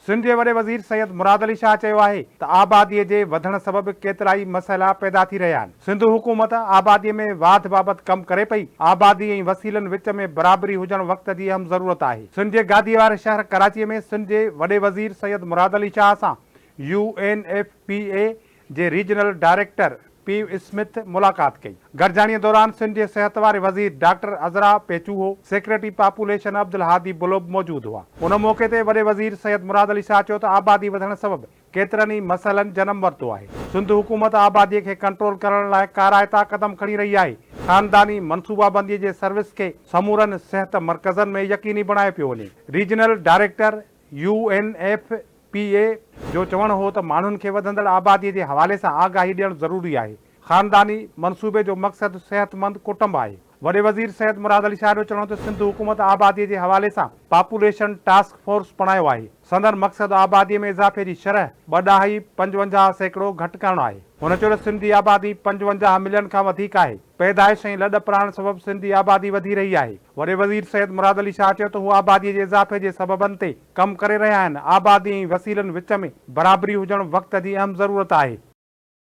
सिंध जे वॾे वज़ीर सैयद मुराद अली शाह चयो आहे त आबादीअ जे वधण सबबि केतिराई मसइला पैदा थी रहिया आहिनि। सिंध हुकूमत आबादीअ में वाध बाबति कमु करे पई। आबादी ऐं वसीलनि विच में बराबरी हुजण वक़्त जी अहम ज़रूरत आहे। सिंध जे गादीअ वारे शहर कराचीअ में सिंध जे वॾे वज़ीर सैयद मुराद अली शाह सां UNFPA जे रीजनल डायरेक्टर पीव स्मिथ मुलाक़ात कई। गॾजाणीअ दौरान सिंध जे सिहत वारे वज़ीर doctor Azra Pechuho, secretary population Abdul Hadi Bullo मौजूद हुआ। उन मौक़े ते वॾे वज़ीर सैयद मुराद अली शाह चयो त आबादी वधण सबबि केतिरनि ई मसइलनि जनम वरितो आहे। सिंध हुकूमत आबादीअ खे कंट्रोल करण लाइ काराइता क़दम खणी रही आहे। ख़ानदानी मनसूबाबंदीअ जे सर्विस खे समूरनि सिहत मर्कज़नि में यकीनी बणाए पियो वञे। रीजनल डायरेक्टर UNFPA जो चवणु हो त माण्हुनि खे वधंदड़ आबादीअ जे हवाले सां आगाही ॾियणु ज़रूरी आहे। ख़ानदानी मनसूबे जो मक़सदु सेहतमंद कुटुंब आहे। वॾे वज़ीर सैयद मुराद अली शाह जो चवणो त सिंध हुकूमत आबादीअ जे हवाले सां पॉपुलेशन टास्क फोर्स बणायो आहे। संदन मक़सदु आबादीअ में इज़ाफ़े जी शरह 2.55% घटि करणु आहे। हुन चयो त सिंधी आबादी 55 मिलियन खां वधीक आहे। पैदाइश ऐं लॾ प्राण सबबि सिंधी आबादी वधी रही आहे। वॾे वज़ीर सैयद मुराद अली शाह चयो त हू आबादीअ जे इज़ाफ़े जे सबबनि ते कमु करे रहिया आहिनि। आबादी ऐं वसीलनि विच में बराबरी हुजणु वक़्त जी अहम ज़रूरत आहे।